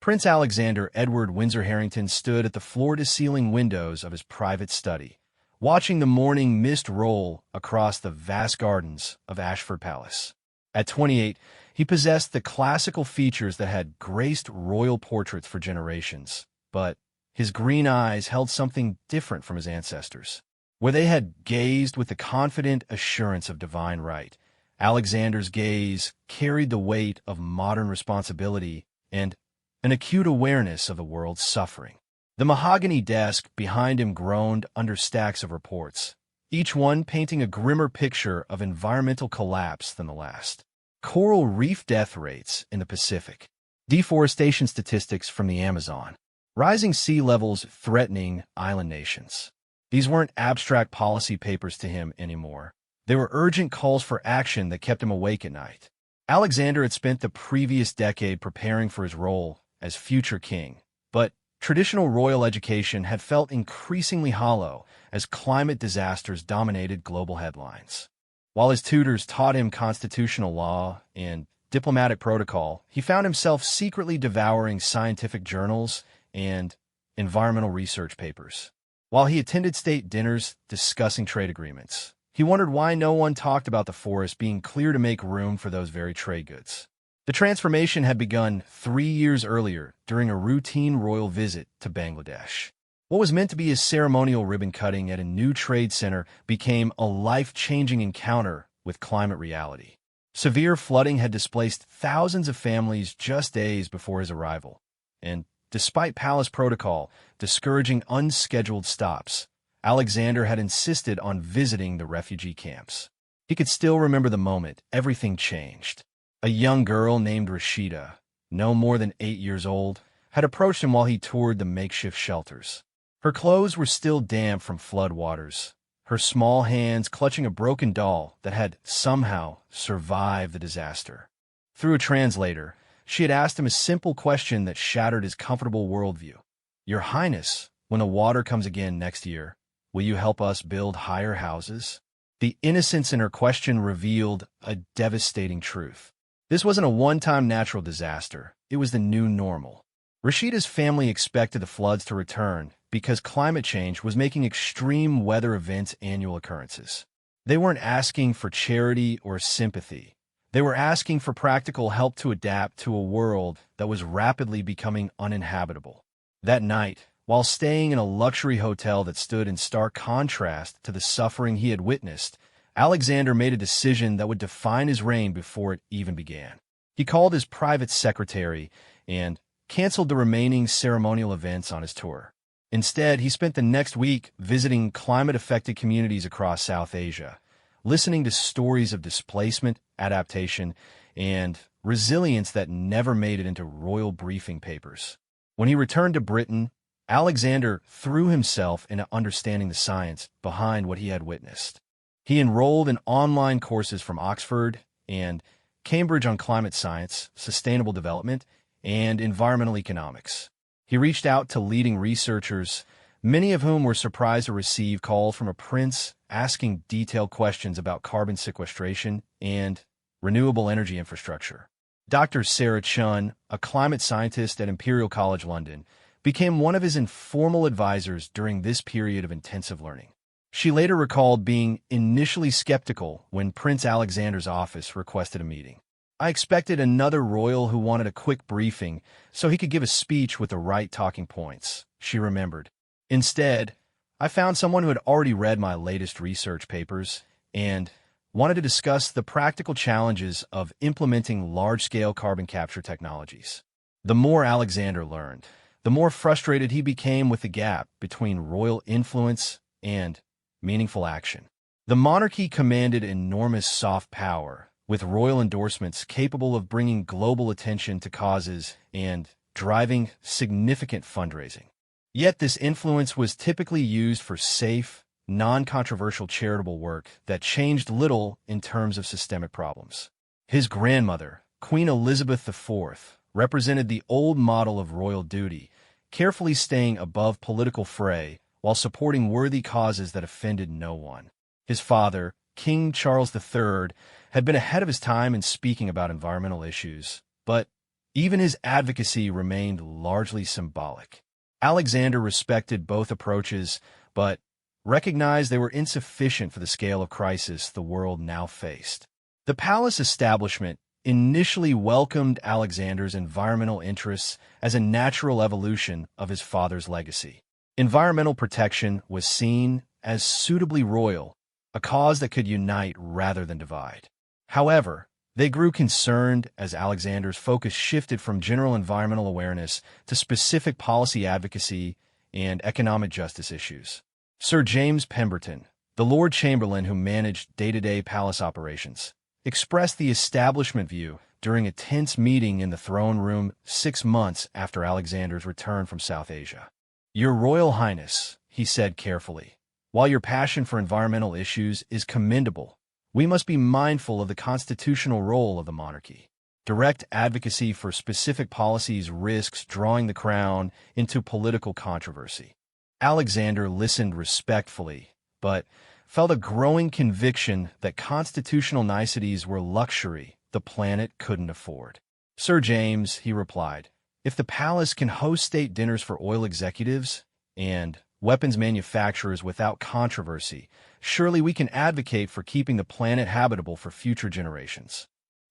Prince Alexander Edward Windsor Harrington stood at the floor-to-ceiling windows of his private study, watching the morning mist roll across the vast gardens of Ashford Palace. At 28, he possessed the classical features that had graced royal portraits for generations, but his green eyes held something different from his ancestors. Where they had gazed with the confident assurance of divine right, Alexander's gaze carried the weight of modern responsibility and an acute awareness of the world's suffering. The mahogany desk behind him groaned under stacks of reports, each one painting a grimmer picture of environmental collapse than the last. Coral reef death rates in the Pacific, deforestation statistics from the Amazon, rising sea levels threatening island nations. These weren't abstract policy papers to him anymore. They were urgent calls for action that kept him awake at night. Alexander had spent the previous decade preparing for his role as future king, but traditional royal education had felt increasingly hollow as climate disasters dominated global headlines. While his tutors taught him constitutional law and diplomatic protocol, he found himself secretly devouring scientific journals and environmental research papers. While he attended state dinners discussing trade agreements, he wondered why no one talked about the forest being clear to make room for those very trade goods. The transformation had begun 3 years earlier during a routine royal visit to Bangladesh. What was meant to be a ceremonial ribbon cutting at a new trade center became a life-changing encounter with climate reality. Severe flooding had displaced thousands of families just days before his arrival, and despite palace protocol discouraging unscheduled stops, Alexander had insisted on visiting the refugee camps. He could still remember the moment everything changed. A young girl named Rashida, no more than 8 years old, had approached him while he toured the makeshift shelters. Her clothes were still damp from flood waters, her small hands clutching a broken doll that had somehow survived the disaster. Through a translator, she had asked him a simple question that shattered his comfortable worldview. "Your Highness, when the water comes again next year, will you help us build higher houses?" The innocence in her question revealed a devastating truth. This wasn't a one-time natural disaster. It was the new normal. Rashida's family expected the floods to return because climate change was making extreme weather events annual occurrences. They weren't asking for charity or sympathy. They were asking for practical help to adapt to a world that was rapidly becoming uninhabitable. That night, while staying in a luxury hotel that stood in stark contrast to the suffering he had witnessed, Alexander made a decision that would define his reign before it even began. He called his private secretary and canceled the remaining ceremonial events on his tour. Instead, he spent the next week visiting climate-affected communities across South Asia, listening to stories of displacement, adaptation, and resilience that never made it into royal briefing papers. When he returned to Britain, Alexander threw himself into understanding the science behind what he had witnessed. He enrolled in online courses from Oxford and Cambridge on climate science, sustainable development, and environmental economics. He reached out to leading researchers, many of whom were surprised to receive calls from a prince asking detailed questions about carbon sequestration and renewable energy infrastructure. Dr. Sarah Chun, a climate scientist at Imperial College London, became one of his informal advisors during this period of intensive learning. She later recalled being initially skeptical when Prince Alexander's office requested a meeting. "I expected another royal who wanted a quick briefing so he could give a speech with the right talking points," she remembered. "Instead, I found someone who had already read my latest research papers and wanted to discuss the practical challenges of implementing large-scale carbon capture technologies." The more Alexander learned, the more frustrated he became with the gap between royal influence and meaningful action. The monarchy commanded enormous soft power, with royal endorsements capable of bringing global attention to causes and driving significant fundraising. Yet this influence was typically used for safe, non-controversial charitable work that changed little in terms of systemic problems. His grandmother, Queen Elizabeth IV, represented the old model of royal duty, carefully staying above political fray while supporting worthy causes that offended no one. His father, King Charles III, had been ahead of his time in speaking about environmental issues, but Even his advocacy remained largely symbolic. Alexander respected both approaches, but recognized they were insufficient for the scale of crisis the world now faced. The palace establishment initially welcomed Alexander's environmental interests as a natural evolution of his father's legacy. Environmental protection was seen as suitably royal, a cause that could unite rather than divide. However, they grew concerned as Alexander's focus shifted from general environmental awareness to specific policy advocacy and economic justice issues. Sir James Pemberton, the Lord Chamberlain who managed day-to-day palace operations, expressed the establishment view during a tense meeting in the throne room 6 months after Alexander's return from South Asia. "Your Royal Highness," he said carefully, "while your passion for environmental issues is commendable, we must be mindful of the constitutional role of the monarchy. Direct advocacy for specific policies risks drawing the crown into political controversy." Alexander listened respectfully, but felt a growing conviction that constitutional niceties were luxury the planet couldn't afford. "Sir James," he replied, "if the palace can host state dinners for oil executives and weapons manufacturers without controversy, surely we can advocate for keeping the planet habitable for future generations."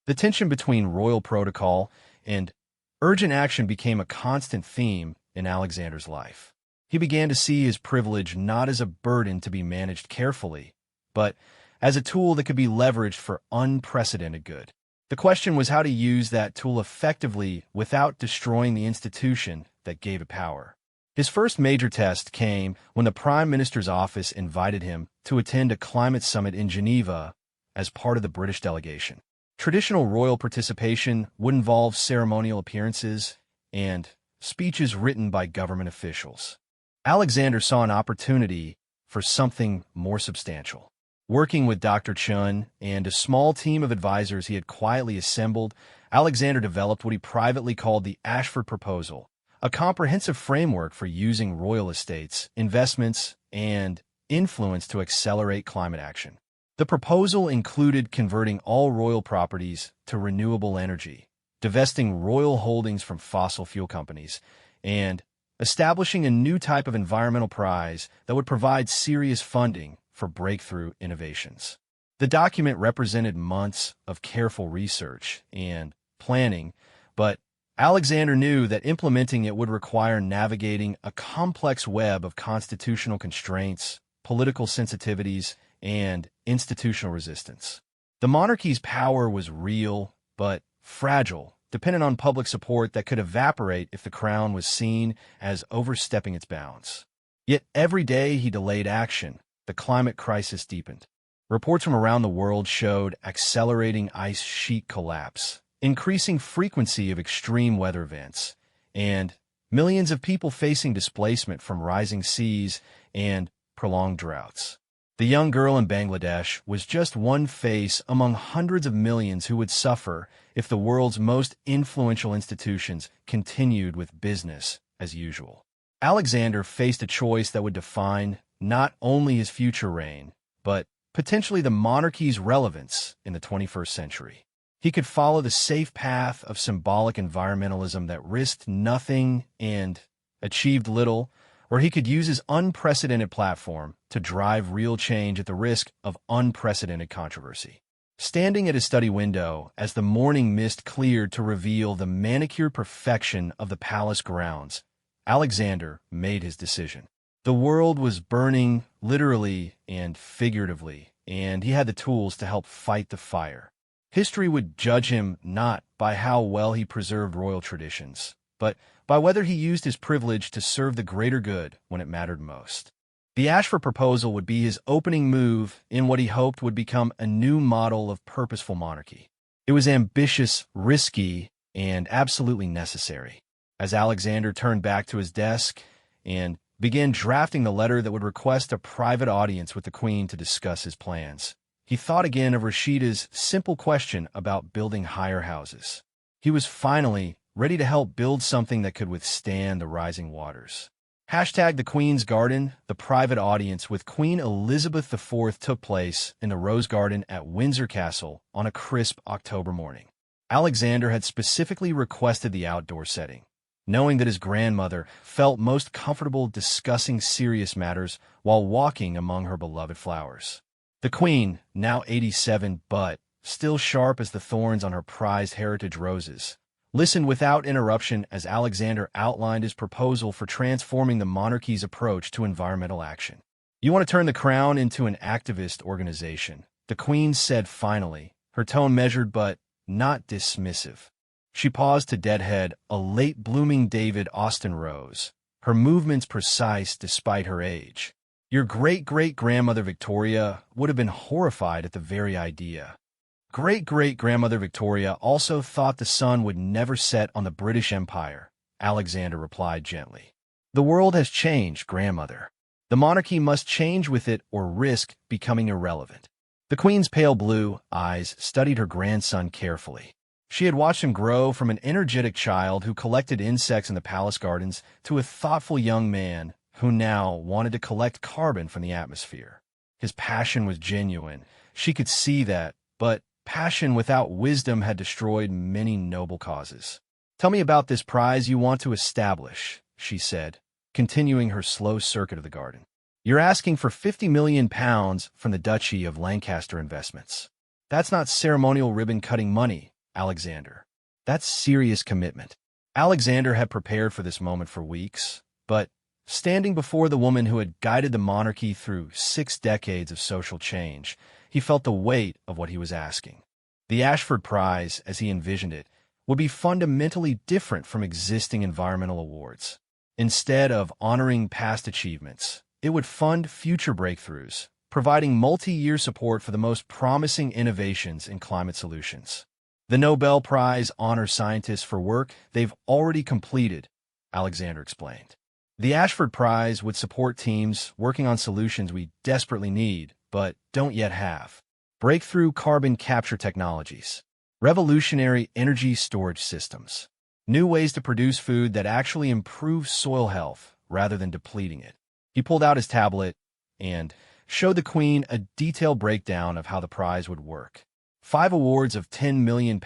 The tension between royal protocol and urgent action became a constant theme in Alexander's life. He began to see his privilege not as a burden to be managed carefully, but as a tool that could be leveraged for unprecedented good. The question was how to use that tool effectively without destroying the institution that gave it power. His first major test came when the Prime Minister's office invited him to attend a climate summit in Geneva as part of the British delegation. Traditional royal participation would involve ceremonial appearances and speeches written by government officials. Alexander saw an opportunity for something more substantial. Working with Dr. Chun and a small team of advisors he had quietly assembled, Alexander developed what he privately called the Ashford Proposal, a comprehensive framework for using royal estates, investments, and influence to accelerate climate action. The proposal included converting all royal properties to renewable energy, divesting royal holdings from fossil fuel companies, and establishing a new type of environmental prize that would provide serious funding for breakthrough innovations. The document represented months of careful research and planning, but Alexander knew that implementing it would require navigating a complex web of constitutional constraints, political sensitivities, and institutional resistance. The monarchy's power was real, but fragile, dependent on public support that could evaporate if the crown was seen as overstepping its bounds. Yet every day he delayed action, the climate crisis deepened. Reports from around the world showed accelerating ice sheet collapse, increasing frequency of extreme weather events, and millions of people facing displacement from rising seas and prolonged droughts. The young girl in Bangladesh was just one face among hundreds of millions who would suffer if the world's most influential institutions continued with business as usual. Alexander faced a choice that would define not only his future reign, but potentially the monarchy's relevance in the 21st century. He could follow the safe path of symbolic environmentalism that risked nothing and achieved little, or he could use his unprecedented platform to drive real change at the risk of unprecedented controversy. Standing at his study window as the morning mist cleared to reveal the manicured perfection of the palace grounds, Alexander made his decision. The world was burning literally and figuratively, and he had the tools to help fight the fire. History would judge him not by how well he preserved royal traditions, but by whether he used his privilege to serve the greater good when it mattered most. The Ashford Proposal would be his opening move in what he hoped would become a new model of purposeful monarchy. It was ambitious, risky, and absolutely necessary. As Alexander turned back to his desk and began drafting the letter that would request a private audience with the Queen to discuss his plans, he thought again of Rashida's simple question about building higher houses. He was finally ready to help build something that could withstand the rising waters. #The Queen's Garden, the private audience with Queen Elizabeth IV took place in the Rose Garden at Windsor Castle on a crisp October morning. Alexander had specifically requested the outdoor setting, knowing that his grandmother felt most comfortable discussing serious matters while walking among her beloved flowers. The queen, now 87 but still sharp as the thorns on her prized heritage roses, listened without interruption as Alexander outlined his proposal for transforming the monarchy's approach to environmental action. "You want to turn the crown into an activist organization," the queen said finally, her tone measured but not dismissive. She paused to deadhead a late-blooming David Austin rose, her movements precise despite her age. "Your great-great-grandmother Victoria would have been horrified at the very idea." Great-great-grandmother Victoria also thought the sun would never set on the British Empire, Alexander replied gently. "The world has changed, grandmother. The monarchy must change with it or risk becoming irrelevant." The queen's pale blue eyes studied her grandson carefully. She had watched him grow from an energetic child who collected insects in the palace gardens to a thoughtful young man who now wanted to collect carbon from the atmosphere. His passion was genuine. She could see that, but passion without wisdom had destroyed many noble causes. "Tell me about this prize you want to establish," she said, continuing her slow circuit of the garden. "You're asking for £50 million from the Duchy of Lancaster Investments. That's not ceremonial ribbon-cutting money, Alexander. That's serious commitment." Alexander had prepared for this moment for weeks, but standing before the woman who had guided the monarchy through 6 decades of social change, he felt the weight of what he was asking. The Ashford Prize, as he envisioned it, would be fundamentally different from existing environmental awards. Instead of honoring past achievements, it would fund future breakthroughs, providing multi-year support for the most promising innovations in climate solutions. "The Nobel Prize honors scientists for work they've already completed," Alexander explained. "The Ashford Prize would support teams working on solutions we desperately need, but don't yet have. Breakthrough carbon capture technologies, revolutionary energy storage systems, new ways to produce food that actually improve soil health rather than depleting it." He pulled out his tablet and showed the queen a detailed breakdown of how the prize would work. 5 awards of £10 million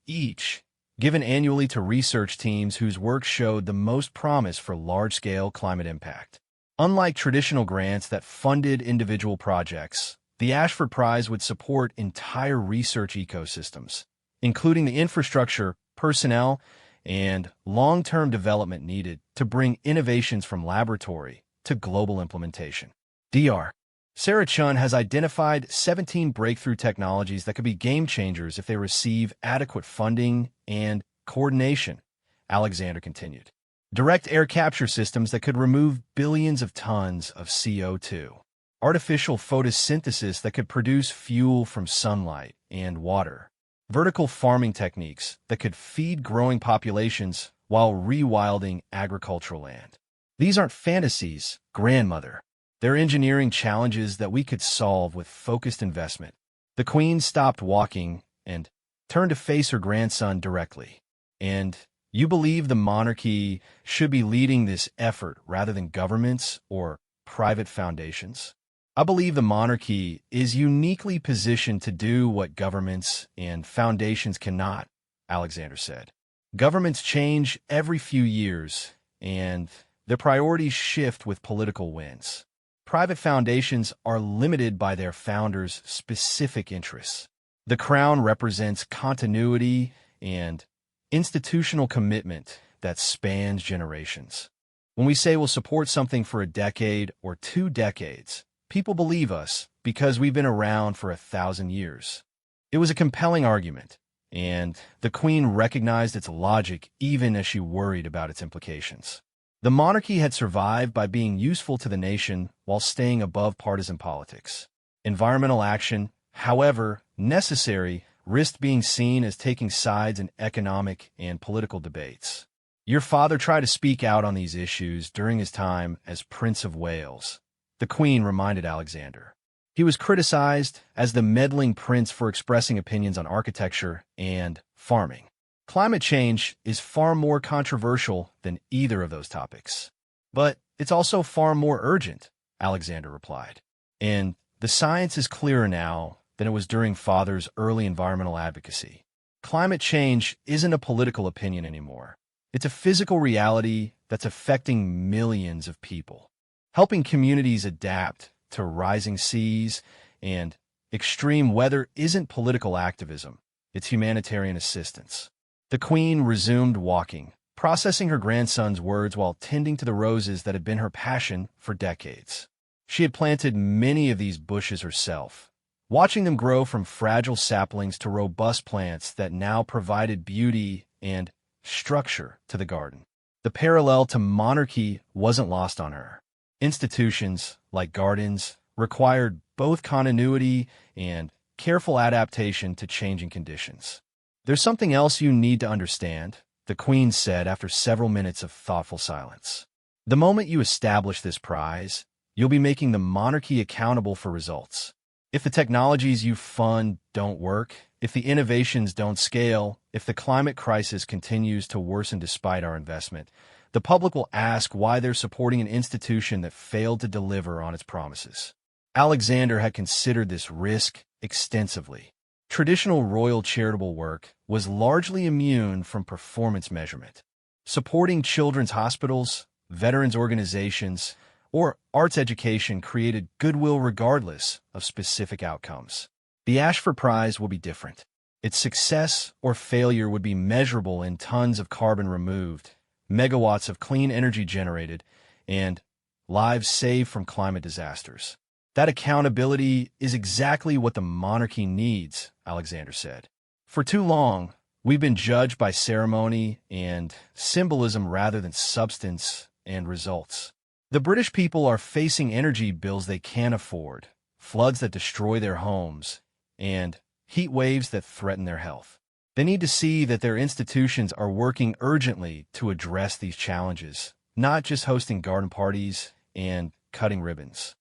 each, given annually to research teams whose work showed the most promise for large-scale climate impact. Unlike traditional grants that funded individual projects, the Ashford Prize would support entire research ecosystems, including the infrastructure, personnel, and long-term development needed to bring innovations from laboratory to global implementation. Dr. Sarah Chun has identified 17 breakthrough technologies that could be game-changers if they receive adequate funding and coordination, Alexander continued. Direct air capture systems that could remove billions of tons of CO2. Artificial photosynthesis that could produce fuel from sunlight and water. Vertical farming techniques that could feed growing populations while rewilding agricultural land. These aren't fantasies, grandmother. They're engineering challenges that we could solve with focused investment. The queen stopped walking and turned to face her grandson directly. "And you believe the monarchy should be leading this effort rather than governments or private foundations?" "I believe the monarchy is uniquely positioned to do what governments and foundations cannot," Alexander said. "Governments change every few years, and their priorities shift with political winds. Private foundations are limited by their founders' specific interests. The crown represents continuity and institutional commitment that spans generations. When we say we'll support something for a decade or 2 decades, people believe us because we've been around for 1,000 years." It was a compelling argument, and the queen recognized its logic even as she worried about its implications. The monarchy had survived by being useful to the nation while staying above partisan politics. Environmental action, however necessary, risked being seen as taking sides in economic and political debates. "Your father tried to speak out on these issues during his time as Prince of Wales," the queen reminded Alexander. "He was criticized as the meddling prince for expressing opinions on architecture and farming. Climate change is far more controversial than either of those topics. But it's also far more urgent," Alexander replied. "And the science is clearer now than it was during Father's early environmental advocacy." climate change isn't a political opinion anymore. It's a physical reality that's affecting millions of people. Helping communities adapt to rising seas and extreme weather isn't political activism, it's humanitarian assistance. The Queen resumed walking, processing her grandson's words while tending to the roses that had been her passion for decades. She had planted many of these bushes herself, watching them grow from fragile saplings to robust plants that now provided beauty and structure to the garden. The parallel to monarchy wasn't lost on her. Institutions, like gardens, required both continuity and careful adaptation to changing conditions. "There's something else you need to understand," the Queen said after several minutes of thoughtful silence. "The moment you establish this prize, you'll be making the monarchy accountable for results. If the technologies you fund don't work, if the innovations don't scale, if the climate crisis continues to worsen despite our investment, the public will ask why they're supporting an institution that failed to deliver on its promises." Alexander had considered this risk extensively. Traditional royal charitable work was largely immune from performance measurement. Supporting children's hospitals, veterans organizations, or arts education created goodwill regardless of specific outcomes. The Ashford Prize will be different. Its success or failure would be measurable in tons of carbon removed, megawatts of clean energy generated, and lives saved from climate disasters. That accountability is exactly what the monarchy needs, Alexander said. For too long, we've been judged by ceremony and symbolism rather than substance and results. The British people are facing energy bills they can't afford, floods that destroy their homes, and heat waves that threaten their health. They need to see that their institutions are working urgently to address these challenges, not just hosting garden parties and cutting ribbons.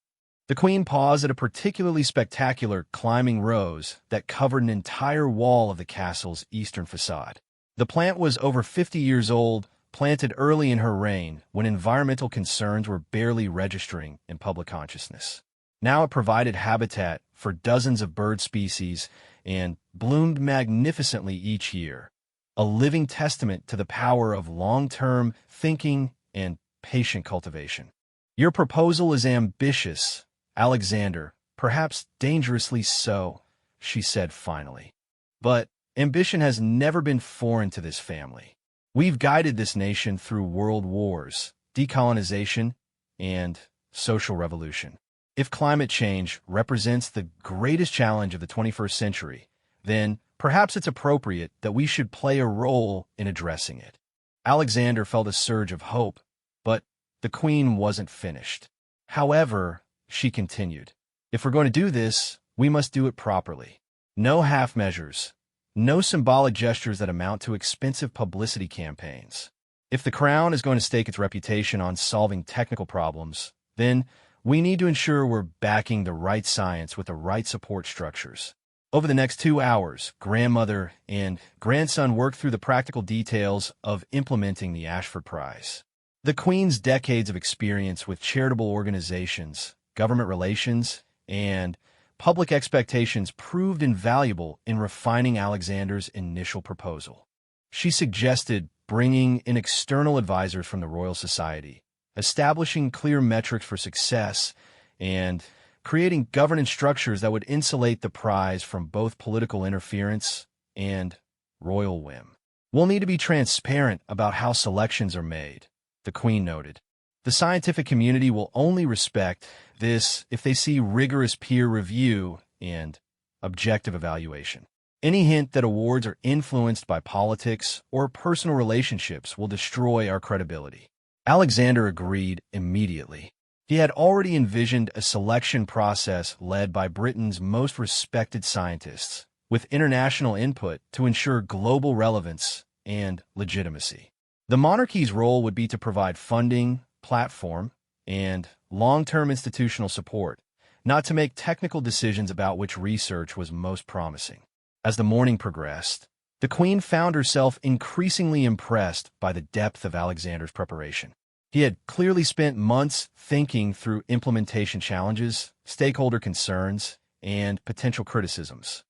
The Queen paused at a particularly spectacular climbing rose that covered an entire wall of the castle's eastern facade. The plant was over 50 years old, planted early in her reign when environmental concerns were barely registering in public consciousness. Now it provided habitat for dozens of bird species and bloomed magnificently each year, a living testament to the power of long-term thinking and patient cultivation. "Your proposal is ambitious, Alexander, perhaps dangerously so," she said finally. "But ambition has never been foreign to this family. We've guided this nation through world wars, decolonization, and social revolution. If climate change represents the greatest challenge of the 21st century, then perhaps it's appropriate that we should play a role in addressing it." Alexander felt a surge of hope, but the Queen wasn't finished. "However," she continued, "if we're going to do this, we must do it properly. No half measures. No symbolic gestures that amount to expensive publicity campaigns. If the Crown is going to stake its reputation on solving technical problems, then we need to ensure we're backing the right science with the right support structures." Over the next 2 hours, grandmother and grandson worked through the practical details of implementing the Ashford Prize. The Queen's decades of experience with charitable organizations, government relations, and public expectations proved invaluable in refining Alexander's initial proposal. She suggested bringing in external advisors from the Royal Society, establishing clear metrics for success, and creating governance structures that would insulate the prize from both political interference and royal whim. "We'll need to be transparent about how selections are made," the Queen noted. "The scientific community will only respect this if they see rigorous peer review and objective evaluation. Any hint that awards are influenced by politics or personal relationships will destroy our credibility." Alexander agreed immediately. He had already envisioned a selection process led by Britain's most respected scientists, with international input to ensure global relevance and legitimacy. The monarchy's role would be to provide funding, platform, and long-term institutional support, not to make technical decisions about which research was most promising. As the morning progressed, the Queen found herself increasingly impressed by the depth of Alexander's preparation. He had clearly spent months thinking through implementation challenges, stakeholder concerns, and potential criticisms.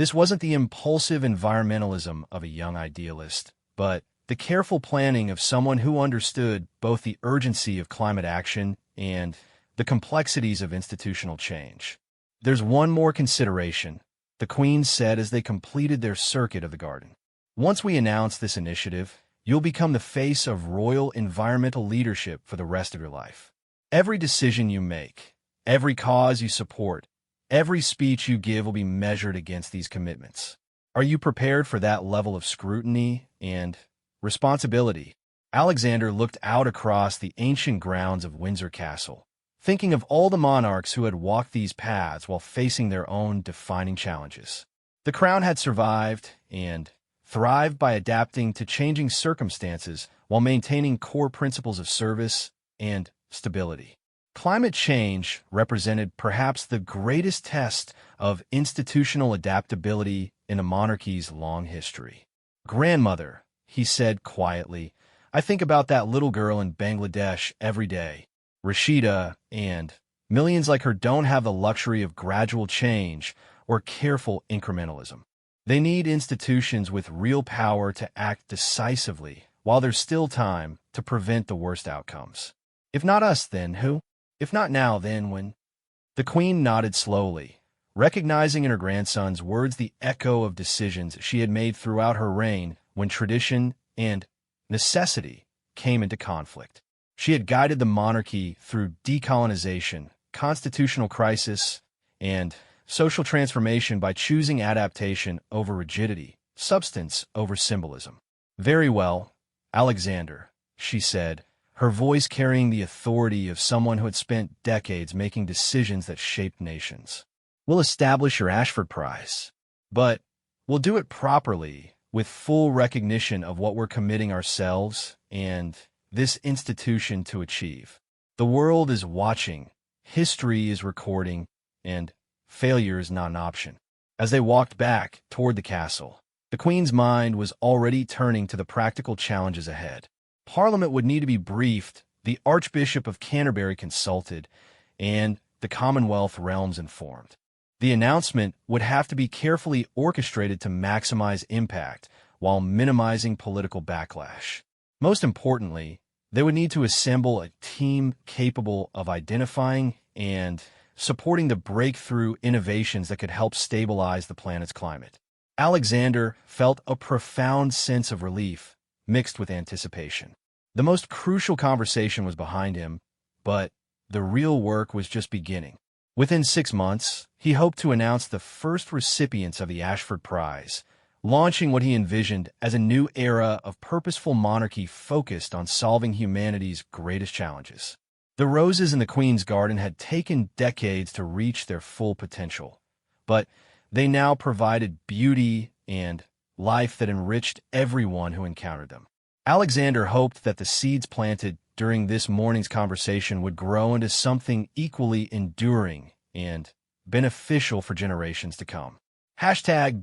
This wasn't the impulsive environmentalism of a young idealist, but the careful planning of someone who understood both the urgency of climate action and the complexities of institutional change. "There's one more consideration," the Queen said as they completed their circuit of the garden. "Once we announce this initiative, you'll become the face of royal environmental leadership for the rest of your life. Every decision you make, every cause you support, every speech you give will be measured against these commitments. Are you prepared for that level of scrutiny and responsibility?" Alexander looked out across the ancient grounds of Windsor Castle, thinking of all the monarchs who had walked these paths while facing their own defining challenges. The crown had survived and thrived by adapting to changing circumstances while maintaining core principles of service and stability. Climate change represented perhaps the greatest test of institutional adaptability in a monarchy's long history. "Grandmother," he said quietly, "I think about that little girl in Bangladesh every day. Rashida and millions like her don't have the luxury of gradual change or careful incrementalism. They need institutions with real power to act decisively while there's still time to prevent the worst outcomes. If not us, then who? If not now, then when?" The Queen nodded slowly, recognizing in her grandson's words the echo of decisions she had made throughout her reign when tradition and necessity came into conflict. She had guided the monarchy through decolonization, constitutional crisis, and social transformation by choosing adaptation over rigidity, substance over symbolism. "Very well, Alexander," she said, her voice carrying the authority of someone who had spent decades making decisions that shaped nations. "We'll establish your Ashford Prize, but we'll do it properly, with full recognition of what we're committing ourselves and this institution to achieve. The world is watching, history is recording, and failure is not an option." As they walked back toward the castle, the Queen's mind was already turning to the practical challenges ahead. Parliament would need to be briefed, the Archbishop of Canterbury consulted, and the Commonwealth realms informed. The announcement would have to be carefully orchestrated to maximize impact while minimizing political backlash. Most importantly, they would need to assemble a team capable of identifying and supporting the breakthrough innovations that could help stabilize the planet's climate. Alexander felt a profound sense of relief, mixed with anticipation. The most crucial conversation was behind him, but the real work was just beginning. Within 6 months, he hoped to announce the first recipients of the Ashford Prize, launching what he envisioned as a new era of purposeful monarchy focused on solving humanity's greatest challenges. The roses in the Queen's garden had taken decades to reach their full potential, but they now provided beauty and life that enriched everyone who encountered them. Alexander hoped that the seeds planted during this morning's conversation would grow into something equally enduring and beneficial for generations to come.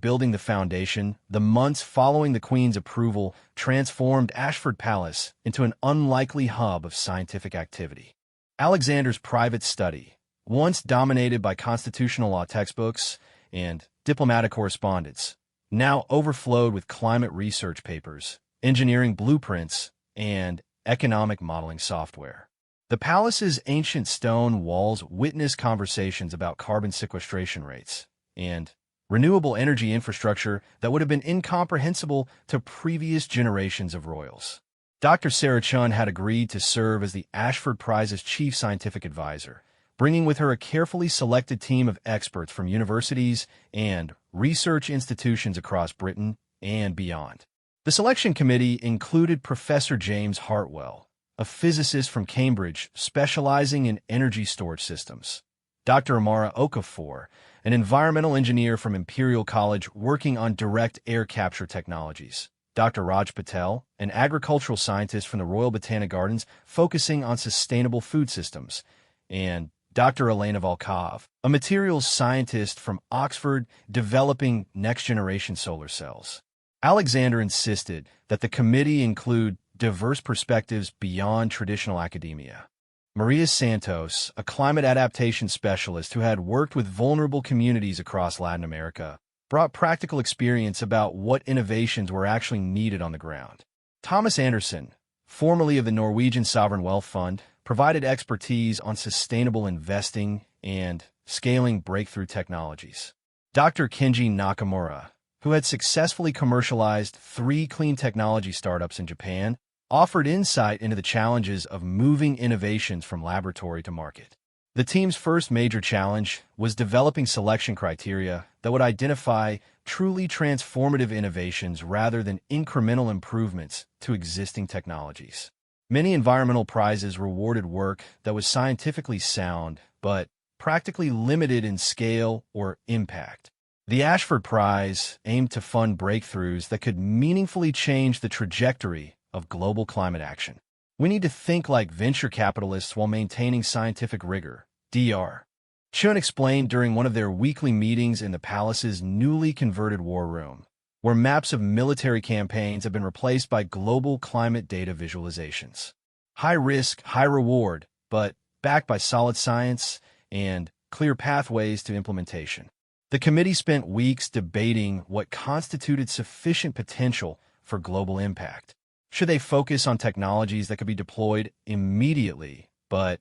#Building the foundation, the months following the Queen's approval transformed Ashford Palace into an unlikely hub of scientific activity. Alexander's private study, once dominated by constitutional law textbooks and diplomatic correspondence, now overflowed with climate research papers, engineering blueprints, and economic modeling software. The palace's ancient stone walls witness conversations about carbon sequestration rates and renewable energy infrastructure that would have been incomprehensible to previous generations of royals. Dr. Sarah Chun had agreed to serve as the Ashford Prize's chief scientific advisor, bringing with her a carefully selected team of experts from universities and research institutions across Britain and beyond. The selection committee included Professor James Hartwell, a physicist from Cambridge specializing in energy storage systems, Dr. Amara Okafor, an environmental engineer from Imperial College working on direct air capture technologies, Dr. Raj Patel, an agricultural scientist from the Royal Botanic Gardens focusing on sustainable food systems, and Dr. Elena Volkov, a materials scientist from Oxford developing next-generation solar cells. Alexander insisted that the committee include diverse perspectives beyond traditional academia. Maria Santos, a climate adaptation specialist who had worked with vulnerable communities across Latin America, brought practical experience about what innovations were actually needed on the ground. Thomas Anderson, formerly of the Norwegian Sovereign Wealth Fund, provided expertise on sustainable investing and scaling breakthrough technologies. Dr. Kenji Nakamura, who had successfully commercialized 3 clean technology startups in Japan, offered insight into the challenges of moving innovations from laboratory to market. The team's first major challenge was developing selection criteria that would identify truly transformative innovations rather than incremental improvements to existing technologies. Many environmental prizes rewarded work that was scientifically sound, but practically limited in scale or impact. The Ashford Prize aimed to fund breakthroughs that could meaningfully change the trajectory of global climate action. We need to think like venture capitalists while maintaining scientific rigor. Dr. Chun explained during one of their weekly meetings in the palace's newly converted war room, where maps of military campaigns have been replaced by global climate data visualizations. High risk, high reward, but backed by solid science and clear pathways to implementation. The committee spent weeks debating what constituted sufficient potential for global impact. Should they focus on technologies that could be deployed immediately, but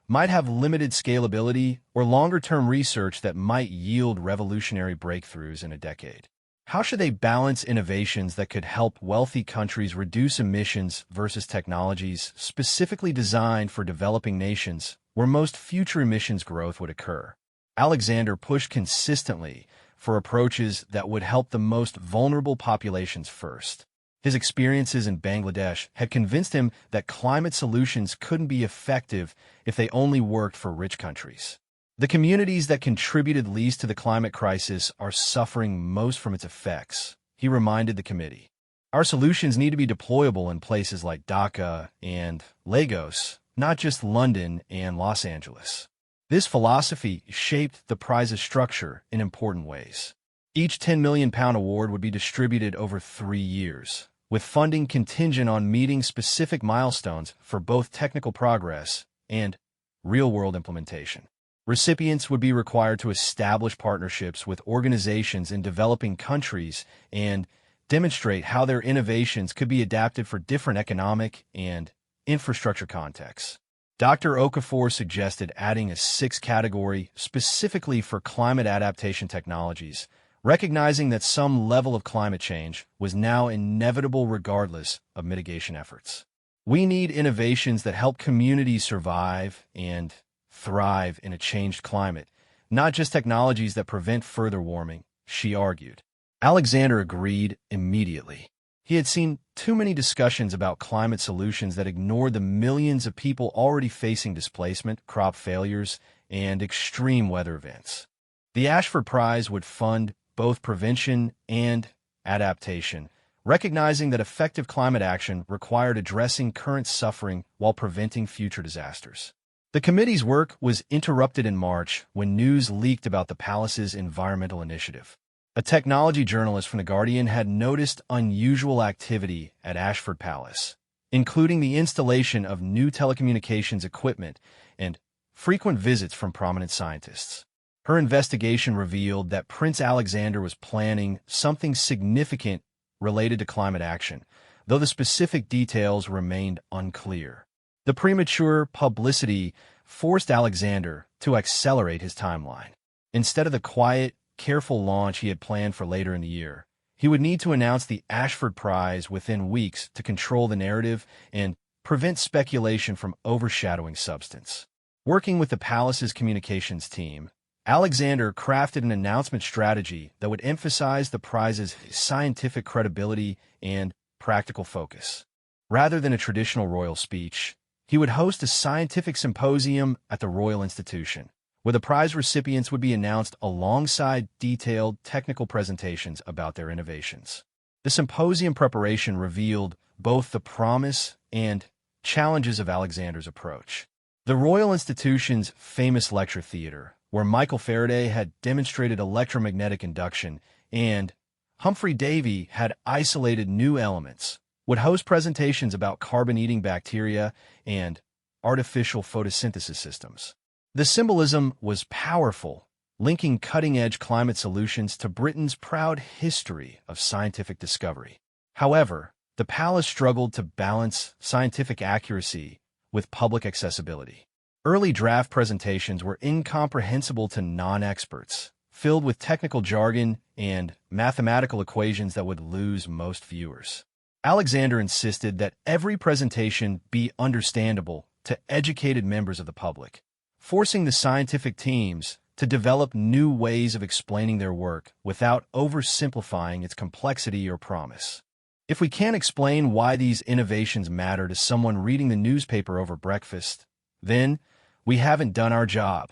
might have limited scalability, or longer-term research that might yield revolutionary breakthroughs in a decade? How should they balance innovations that could help wealthy countries reduce emissions versus technologies specifically designed for developing nations where most future emissions growth would occur? Alexander pushed consistently for approaches that would help the most vulnerable populations first. His experiences in Bangladesh had convinced him that climate solutions couldn't be effective if they only worked for rich countries. The communities that contributed least to the climate crisis are suffering most from its effects, he reminded the committee. Our solutions need to be deployable in places like Dhaka and Lagos, not just London and Los Angeles. This philosophy shaped the prize's structure in important ways. Each £10 million award would be distributed over 3 years, with funding contingent on meeting specific milestones for both technical progress and real-world implementation. Recipients would be required to establish partnerships with organizations in developing countries and demonstrate how their innovations could be adapted for different economic and infrastructure contexts. Dr. Okafor suggested adding a 6th category specifically for climate adaptation technologies, recognizing that some level of climate change was now inevitable regardless of mitigation efforts. We need innovations that help communities survive and thrive in a changed climate, not just technologies that prevent further warming, she argued. Alexander agreed immediately. He had seen too many discussions about climate solutions that ignored the millions of people already facing displacement, crop failures, and extreme weather events. The Ashford Prize would fund both prevention and adaptation, recognizing that effective climate action required addressing current suffering while preventing future disasters. The committee's work was interrupted in March when news leaked about the palace's environmental initiative. A technology journalist from The Guardian had noticed unusual activity at Ashford Palace, including the installation of new telecommunications equipment and frequent visits from prominent scientists. Her investigation revealed that Prince Alexander was planning something significant related to climate action, though the specific details remained unclear. The premature publicity forced Alexander to accelerate his timeline. Instead of the quiet, careful launch he had planned for later in the year, he would need to announce the Ashford Prize within weeks to control the narrative and prevent speculation from overshadowing substance. Working with the palace's communications team, Alexander crafted an announcement strategy that would emphasize the prize's scientific credibility and practical focus. Rather than a traditional royal speech, he would host a scientific symposium at the Royal Institution, where the prize recipients would be announced alongside detailed technical presentations about their innovations. The symposium preparation revealed both the promise and challenges of Alexander's approach. The Royal Institution's famous lecture theater, where Michael Faraday had demonstrated electromagnetic induction and Humphrey Davy had isolated new elements, would host presentations about carbon-eating bacteria and artificial photosynthesis systems. The symbolism was powerful, linking cutting-edge climate solutions to Britain's proud history of scientific discovery. However, the palace struggled to balance scientific accuracy with public accessibility. Early draft presentations were incomprehensible to non-experts, filled with technical jargon and mathematical equations that would lose most viewers. Alexander insisted that every presentation be understandable to educated members of the public, forcing the scientific teams to develop new ways of explaining their work without oversimplifying its complexity or promise. If we can't explain why these innovations matter to someone reading the newspaper over breakfast, then we haven't done our job,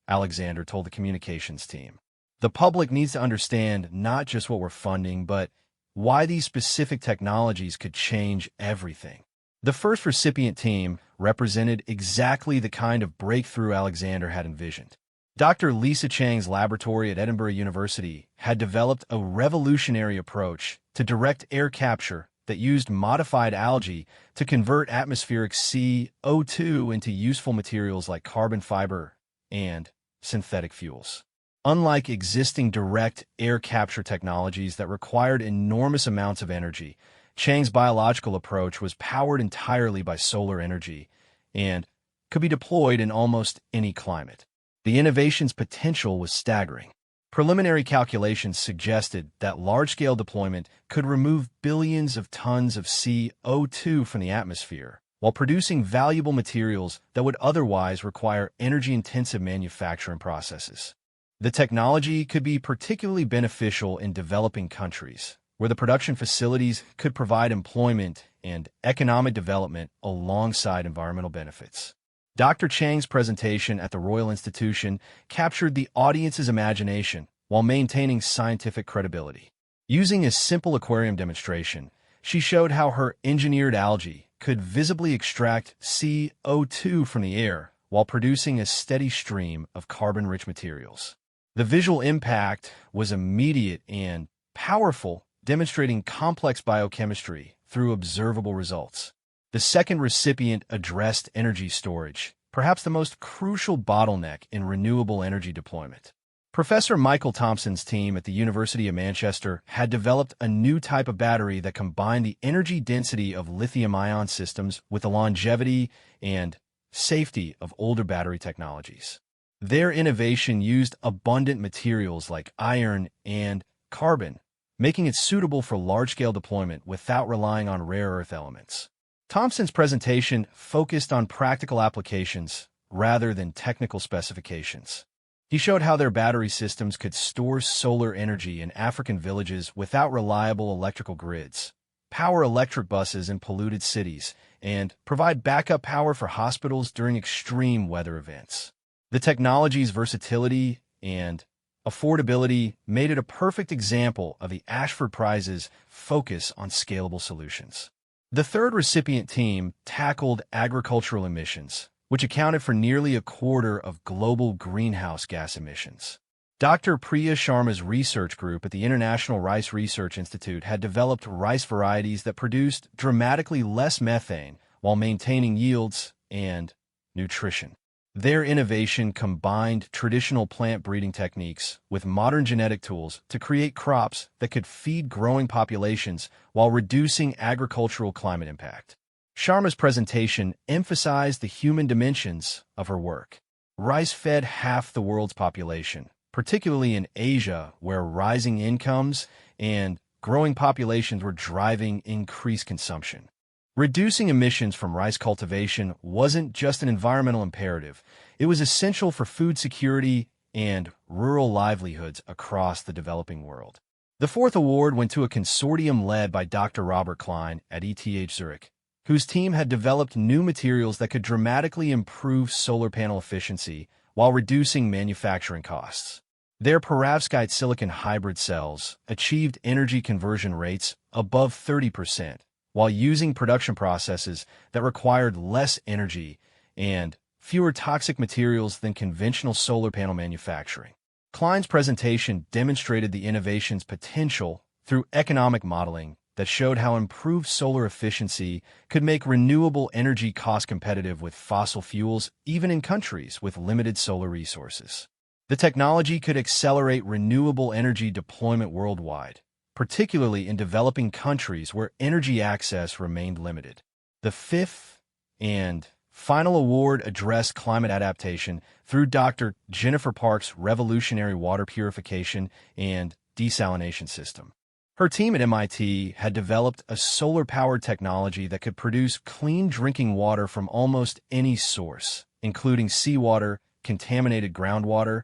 Alexander told the communications team. The public needs to understand not just what we're funding, but why these specific technologies could change everything. The first recipient team represented exactly the kind of breakthrough Alexander had envisioned. Dr. Lisa Chang's laboratory at Edinburgh University had developed a revolutionary approach to direct air capture that used modified algae to convert atmospheric CO2 into useful materials like carbon fiber and synthetic fuels. Unlike existing direct air capture technologies that required enormous amounts of energy, Chang's biological approach was powered entirely by solar energy and could be deployed in almost any climate. The innovation's potential was staggering. Preliminary calculations suggested that large-scale deployment could remove billions of tons of CO2 from the atmosphere, while producing valuable materials that would otherwise require energy-intensive manufacturing processes. The technology could be particularly beneficial in developing countries, where the production facilities could provide employment and economic development alongside environmental benefits. Dr. Chang's presentation at the Royal Institution captured the audience's imagination while maintaining scientific credibility. Using a simple aquarium demonstration, she showed how her engineered algae could visibly extract CO2 from the air while producing a steady stream of carbon-rich materials. The visual impact was immediate and powerful, demonstrating complex biochemistry through observable results. The second recipient addressed energy storage, perhaps the most crucial bottleneck in renewable energy deployment. Professor Michael Thompson's team at the University of Manchester had developed a new type of battery that combined the energy density of lithium-ion systems with the longevity and safety of older battery technologies. Their innovation used abundant materials like iron and carbon, making it suitable for large-scale deployment without relying on rare earth elements. Thompson's presentation focused on practical applications rather than technical specifications. He showed how their battery systems could store solar energy in African villages without reliable electrical grids, power electric buses in polluted cities, and provide backup power for hospitals during extreme weather events. The technology's versatility and affordability made it a perfect example of the Ashford Prize's focus on scalable solutions. The third recipient team tackled agricultural emissions, which accounted for nearly a quarter of global greenhouse gas emissions. Dr. Priya Sharma's research group at the International Rice Research Institute had developed rice varieties that produced dramatically less methane while maintaining yields and nutrition. Their innovation combined traditional plant breeding techniques with modern genetic tools to create crops that could feed growing populations while reducing agricultural climate impact. Sharma's presentation emphasized the human dimensions of her work. Rice fed half the world's population, particularly in Asia, where rising incomes and growing populations were driving increased consumption. Reducing emissions from rice cultivation wasn't just an environmental imperative, it was essential for food security and rural livelihoods across the developing world. The fourth award went to a consortium led by Dr. Robert Klein at ETH Zurich, whose team had developed new materials that could dramatically improve solar panel efficiency while reducing manufacturing costs. Their perovskite silicon hybrid cells achieved energy conversion rates above 30%, while using production processes that required less energy and fewer toxic materials than conventional solar panel manufacturing. Klein's presentation demonstrated the innovation's potential through economic modeling that showed how improved solar efficiency could make renewable energy cost competitive with fossil fuels even in countries with limited solar resources. The technology could accelerate renewable energy deployment worldwide, particularly in developing countries where energy access remained limited. The fifth and final award addressed climate adaptation through Dr. Jennifer Park's revolutionary water purification and desalination system. Her team at MIT had developed a solar-powered technology that could produce clean drinking water from almost any source, including seawater, contaminated groundwater,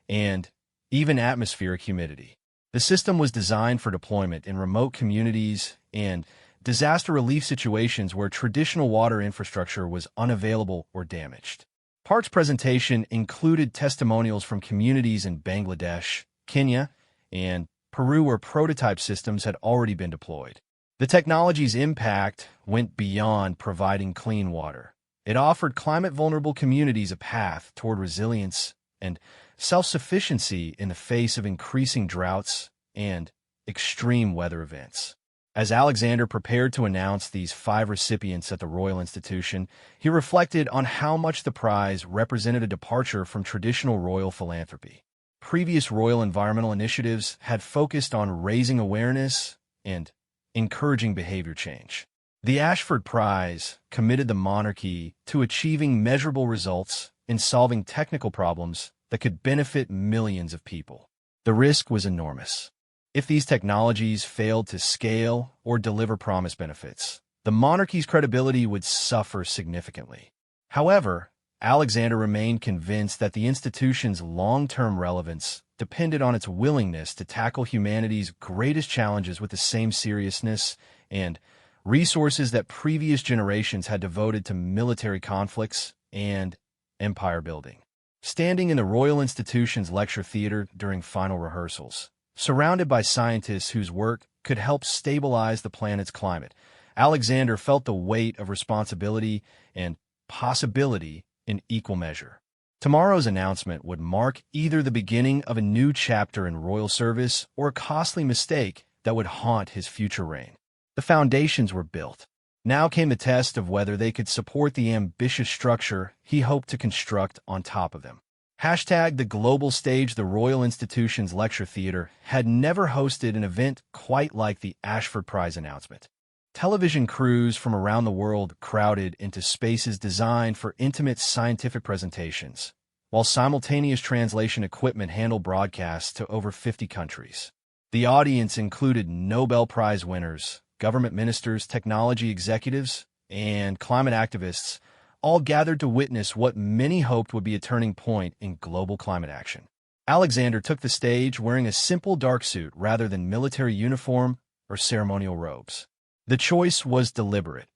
and even atmospheric humidity. The system was designed for deployment in remote communities and disaster relief situations where traditional water infrastructure was unavailable or damaged. Park's presentation included testimonials from communities in Bangladesh, Kenya, and Peru where prototype systems had already been deployed. The technology's impact went beyond providing clean water. It offered climate-vulnerable communities a path toward resilience and self-sufficiency in the face of increasing droughts and extreme weather events. As Alexander prepared to announce these 5 recipients at the Royal Institution, he reflected on how much the prize represented a departure from traditional royal philanthropy. Previous royal environmental initiatives had focused on raising awareness and encouraging behavior change. The Ashford Prize committed the monarchy to achieving measurable results in solving technical problems that could benefit millions of people. The risk was enormous. If these technologies failed to scale or deliver promised benefits, the monarchy's credibility would suffer significantly. However, Alexander remained convinced that the institution's long-term relevance depended on its willingness to tackle humanity's greatest challenges with the same seriousness and resources that previous generations had devoted to military conflicts and empire building. Standing in the Royal Institution's lecture theater during final rehearsals, surrounded by scientists whose work could help stabilize the planet's climate, Alexander felt the weight of responsibility and possibility in equal measure. Tomorrow's announcement would mark either the beginning of a new chapter in royal service or a costly mistake that would haunt his future reign. The foundations were built. Now came the test of whether they could support the ambitious structure he hoped to construct on top of them. The global stage. The Royal Institution's lecture theater had never hosted an event quite like the Ashford Prize announcement. Television crews from around the world crowded into spaces designed for intimate scientific presentations, while simultaneous translation equipment handled broadcasts to over 50 countries. The audience included Nobel Prize winners, government ministers, technology executives, and climate activists, all gathered to witness what many hoped would be a turning point in global climate action. Alexander took the stage wearing a simple dark suit rather than military uniform or ceremonial robes. The choice was deliberate,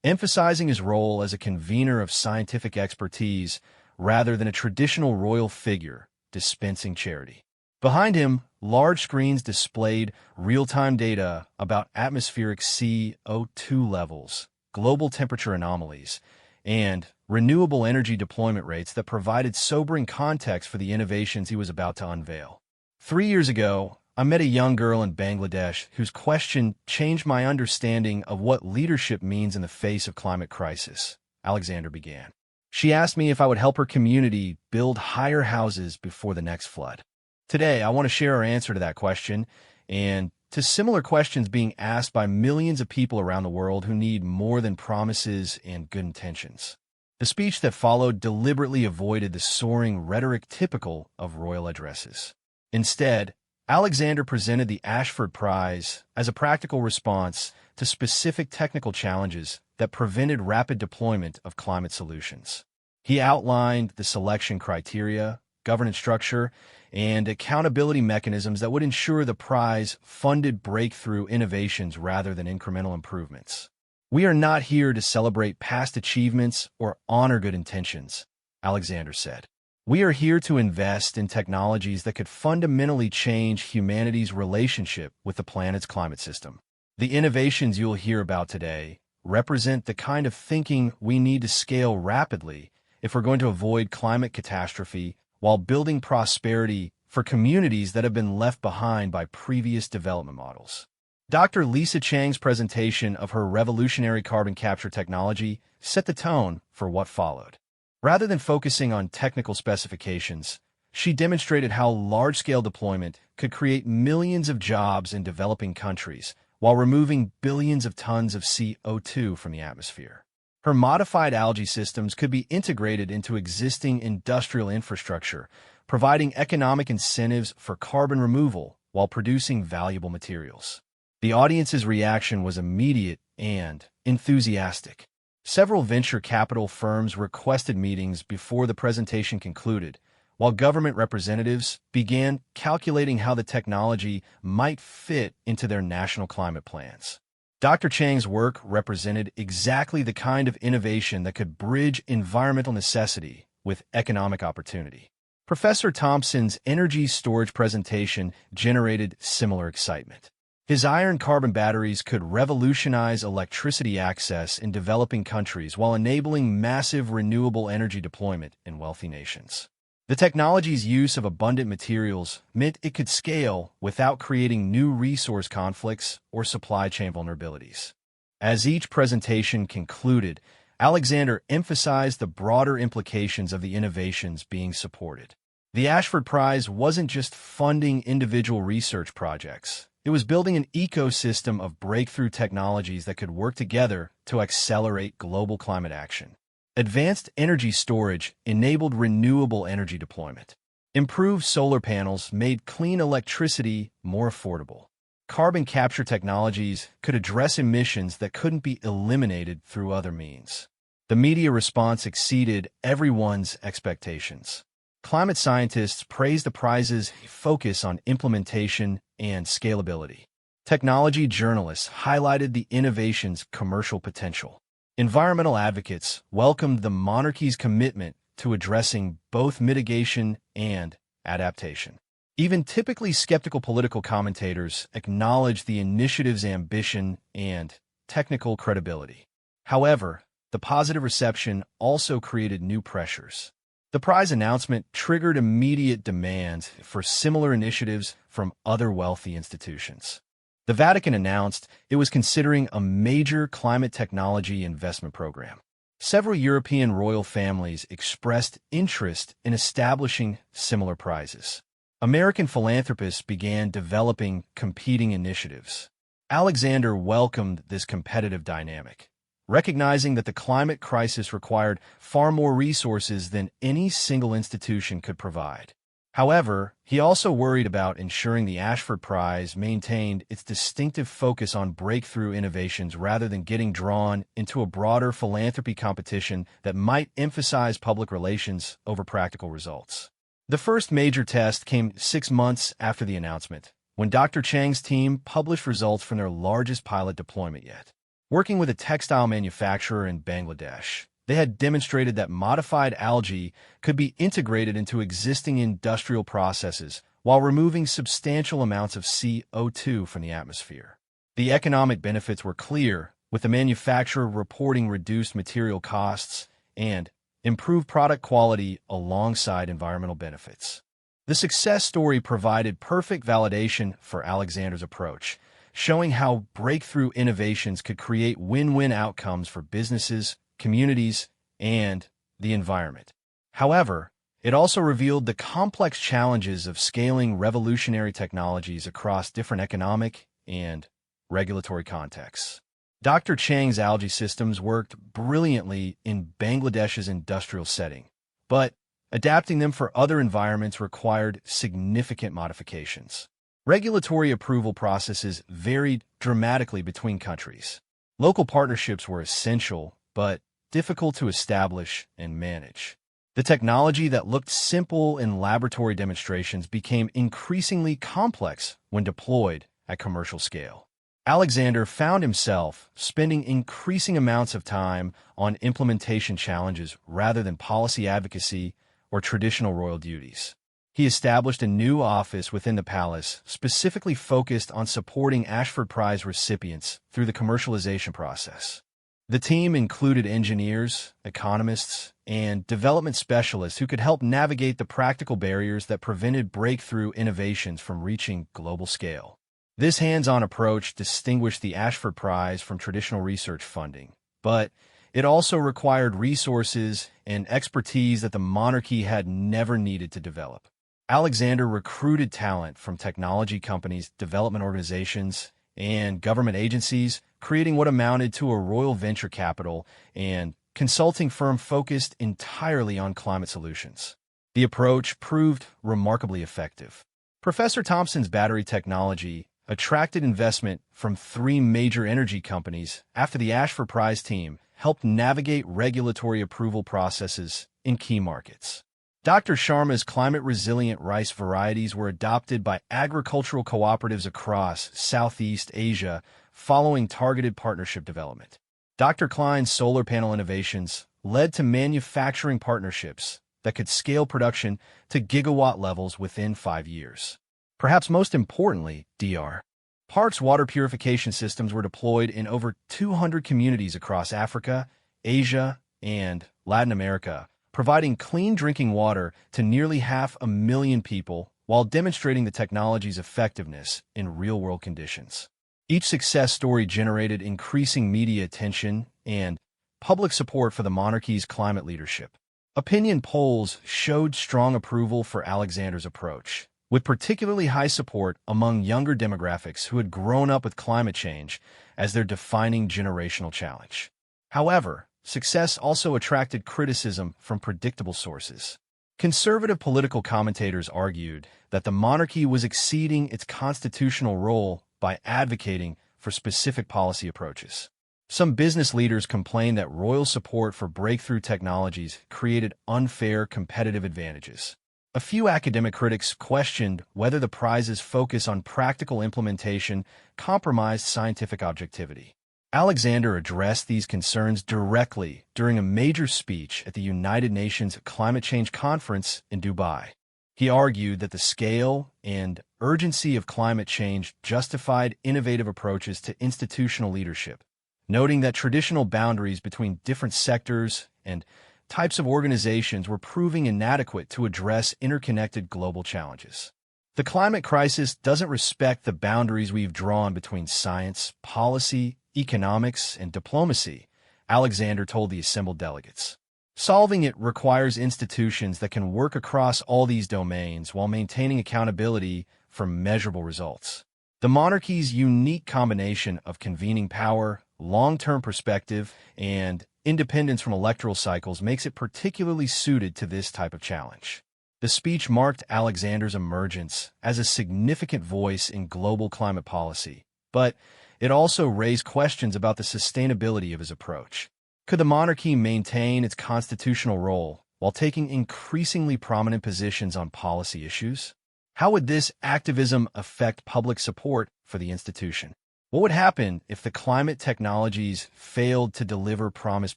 emphasizing his role as a convener of scientific expertise rather than a traditional royal figure dispensing charity. Behind him, large screens displayed real-time data about atmospheric CO2 levels, global temperature anomalies, and renewable energy deployment rates that provided sobering context for the innovations he was about to unveil. 3 years ago, I met a young girl in Bangladesh whose question changed my understanding of what leadership means in the face of climate crisis, Alexander began. She asked me if I would help her community build higher houses before the next flood. Today, I want to share our answer to that question and to similar questions being asked by millions of people around the world who need more than promises and good intentions. The speech that followed deliberately avoided the soaring rhetoric typical of royal addresses. Instead, Alexander presented the Ashford Prize as a practical response to specific technical challenges that prevented rapid deployment of climate solutions. He outlined the selection criteria, governance structure, and accountability mechanisms that would ensure the prize funded breakthrough innovations rather than incremental improvements. "We are not here to celebrate past achievements or honor good intentions," Alexander said. "We are here to invest in technologies that could fundamentally change humanity's relationship with the planet's climate system. The innovations you'll hear about today represent the kind of thinking we need to scale rapidly if we're going to avoid climate catastrophe while building prosperity for communities that have been left behind by previous development models." Dr. Lisa Chang's presentation of her revolutionary carbon capture technology set the tone for what followed. Rather than focusing on technical specifications, She demonstrated how large-scale deployment could create millions of jobs in developing countries while removing billions of tons of CO2 from the atmosphere. Her modified algae systems could be integrated into existing industrial infrastructure, providing economic incentives for carbon removal while producing valuable materials. The audience's reaction was immediate and enthusiastic. Several venture capital firms requested meetings before the presentation concluded, while government representatives began calculating how the technology might fit into their national climate plans. Dr. Chang's work represented exactly the kind of innovation that could bridge environmental necessity with economic opportunity. Professor Thompson's energy storage presentation generated similar excitement. His iron-carbon batteries could revolutionize electricity access in developing countries while enabling massive renewable energy deployment in wealthy nations. The technology's use of abundant materials meant it could scale without creating new resource conflicts or supply chain vulnerabilities. As each presentation concluded, Alexander emphasized the broader implications of the innovations being supported. The Ashford Prize wasn't just funding individual research projects. It was building an ecosystem of breakthrough technologies that could work together to accelerate global climate action. Advanced energy storage enabled renewable energy deployment. Improved solar panels made clean electricity more affordable. Carbon capture technologies could address emissions that couldn't be eliminated through other means. The media response exceeded everyone's expectations. Climate scientists praised the prize's focus on implementation and scalability. Technology journalists highlighted the innovation's commercial potential. Environmental advocates welcomed the monarchy's commitment to addressing both mitigation and adaptation. Even typically skeptical political commentators acknowledged the initiative's ambition and technical credibility. However, the positive reception also created new pressures. The prize announcement triggered immediate demand for similar initiatives from other wealthy institutions. The Vatican announced it was considering a major climate technology investment program. Several European royal families expressed interest in establishing similar prizes. American philanthropists began developing competing initiatives. Alexander welcomed this competitive dynamic, recognizing that the climate crisis required far more resources than any single institution could provide. However, he also worried about ensuring the Ashford Prize maintained its distinctive focus on breakthrough innovations rather than getting drawn into a broader philanthropy competition that might emphasize public relations over practical results. The first major test came 6 months after the announcement, when Dr. Chang's team published results from their largest pilot deployment yet. Working with a textile manufacturer in Bangladesh, they had demonstrated that modified algae could be integrated into existing industrial processes while removing substantial amounts of CO2 from the atmosphere. The economic benefits were clear, with the manufacturer reporting reduced material costs and improved product quality alongside environmental benefits. The success story provided perfect validation for Alexander's approach, showing how breakthrough innovations could create win-win outcomes for businesses, communities, and the environment. However, it also revealed the complex challenges of scaling revolutionary technologies across different economic and regulatory contexts. Dr. Chang's algae systems worked brilliantly in Bangladesh's industrial setting, but adapting them for other environments required significant modifications. Regulatory approval processes varied dramatically between countries. Local partnerships were essential, but difficult to establish and manage. The technology that looked simple in laboratory demonstrations became increasingly complex when deployed at commercial scale. Alexander found himself spending increasing amounts of time on implementation challenges rather than policy advocacy or traditional royal duties. He established a new office within the palace specifically focused on supporting Ashford Prize recipients through the commercialization process. The team included engineers, economists, and development specialists who could help navigate the practical barriers that prevented breakthrough innovations from reaching global scale. This hands-on approach distinguished the Ashford Prize from traditional research funding, but it also required resources and expertise that the monarchy had never needed to develop. Alexander recruited talent from technology companies, development organizations, and government agencies, creating what amounted to a royal venture capital and consulting firm focused entirely on climate solutions. The approach proved remarkably effective. Professor Thompson's battery technology attracted investment from three major energy companies after the Ashford Prize team helped navigate regulatory approval processes in key markets. Dr. Sharma's climate-resilient rice varieties were adopted by agricultural cooperatives across Southeast Asia following targeted partnership development. Dr. Klein's solar panel innovations led to manufacturing partnerships that could scale production to gigawatt levels within 5 years. Perhaps most importantly, Dr. Park's water purification systems were deployed in over 200 communities across Africa, Asia, and Latin America, providing clean drinking water to nearly 500,000 people while demonstrating the technology's effectiveness in real-world conditions. Each success story generated increasing media attention and public support for the monarchy's climate leadership. Opinion polls showed strong approval for Alexander's approach, with particularly high support among younger demographics who had grown up with climate change as their defining generational challenge. However, success also attracted criticism from predictable sources. Conservative political commentators argued that the monarchy was exceeding its constitutional role by advocating for specific policy approaches. Some business leaders complained that royal support for breakthrough technologies created unfair competitive advantages. A few academic critics questioned whether the prize's focus on practical implementation compromised scientific objectivity. Alexander addressed these concerns directly during a major speech at the United Nations Climate Change Conference in Dubai. He argued that the scale and urgency of climate change justified innovative approaches to institutional leadership, noting that traditional boundaries between different sectors and types of organizations were proving inadequate to address interconnected global challenges. The climate crisis doesn't respect the boundaries we've drawn between science, policy, economics, and diplomacy, Alexander told the assembled delegates. Solving it requires institutions that can work across all these domains while maintaining accountability for measurable results. The monarchy's unique combination of convening power, long-term perspective, and independence from electoral cycles makes it particularly suited to this type of challenge. The speech marked Alexander's emergence as a significant voice in global climate policy, but it also raised questions about the sustainability of his approach. Could the monarchy maintain its constitutional role while taking increasingly prominent positions on policy issues? How would this activism affect public support for the institution? What would happen if the climate technologies failed to deliver promised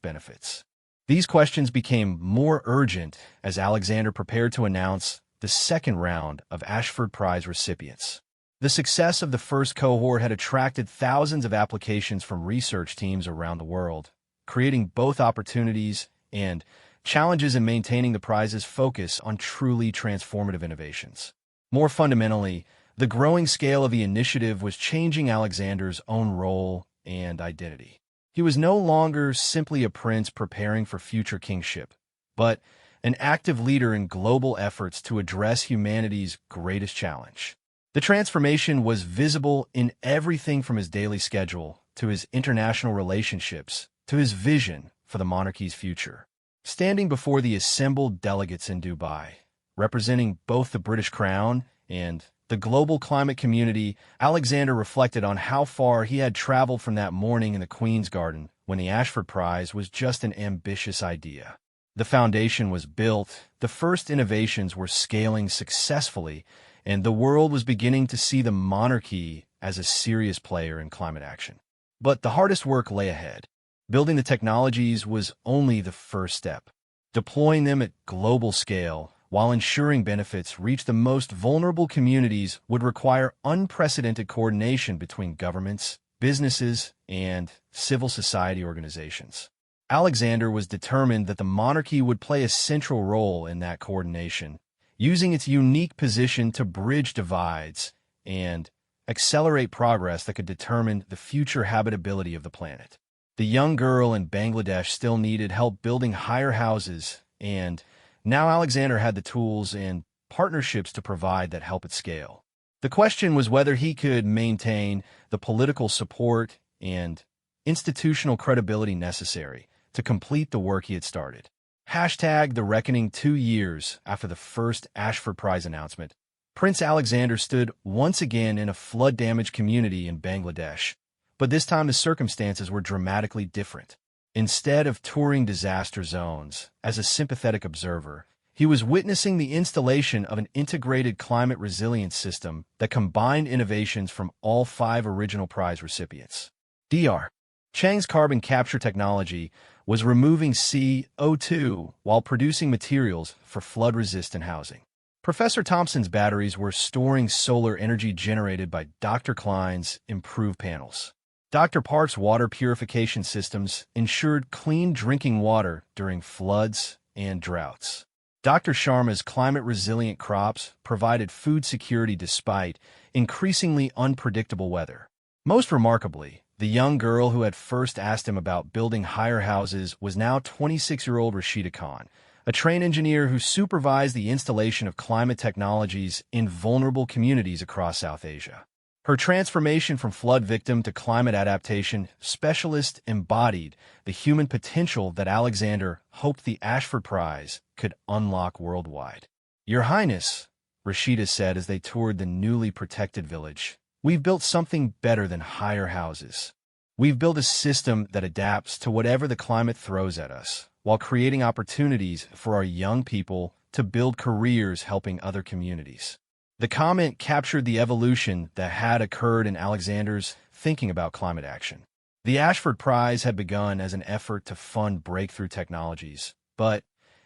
benefits? These questions became more urgent as Alexander prepared to announce the second round of Ashford Prize recipients. The success of the first cohort had attracted thousands of applications from research teams around the world, creating both opportunities and challenges in maintaining the prize's focus on truly transformative innovations. More fundamentally, the growing scale of the initiative was changing Alexander's own role and identity. He was no longer simply a prince preparing for future kingship, but an active leader in global efforts to address humanity's greatest challenge. The transformation was visible in everything from his daily schedule to his international relationships to his vision for the monarchy's future. Standing before the assembled delegates in Dubai, representing both the British Crown and the global climate community, Alexander reflected on how far he had traveled from that morning in the Queen's Garden when the Ashford Prize was just an ambitious idea. The foundation was built, the first innovations were scaling successfully, and the world was beginning to see the monarchy as a serious player in climate action. But the hardest work lay ahead. Building the technologies was only the first step. Deploying them at global scale, while ensuring benefits reach the most vulnerable communities, would require unprecedented coordination between governments, businesses, and civil society organizations. Alexander was determined that the monarchy would play a central role in that coordination, using its unique position to bridge divides and accelerate progress that could determine the future habitability of the planet. The young girl in Bangladesh still needed help building higher houses, and now Alexander had the tools and partnerships to provide that help at scale. The question was whether he could maintain the political support and institutional credibility necessary to complete the work he had started. Hashtag The Reckoning. 2 years after the first Ashford Prize announcement, Prince Alexander stood once again in a flood-damaged community in Bangladesh, but this time the circumstances were dramatically different. Instead of touring disaster zones as a sympathetic observer, he was witnessing the installation of an integrated climate resilience system that combined innovations from all 5 original prize recipients. Dr. Chang's carbon capture technology was removing CO2 while producing materials for flood-resistant housing. Professor Thompson's batteries were storing solar energy generated by Dr. Klein's improved panels. Dr. Park's water purification systems ensured clean drinking water during floods and droughts. Dr. Sharma's climate-resilient crops provided food security despite increasingly unpredictable weather. Most remarkably, the young girl who had first asked him about building higher houses was now 26-year-old Rashida Khan, a trained engineer who supervised the installation of climate technologies in vulnerable communities across South Asia. Her transformation from flood victim to climate adaptation specialist embodied the human potential that Alexander hoped the Ashford Prize could unlock worldwide. "Your Highness," Rashida said as they toured the newly protected village, "we've built something better than higher houses. We've built a system that adapts to whatever the climate throws at us, while creating opportunities for our young people to build careers helping other communities." The comment captured the evolution that had occurred in Alexander's thinking about climate action. The Ashford Prize had begun as an effort to fund breakthrough technologies, but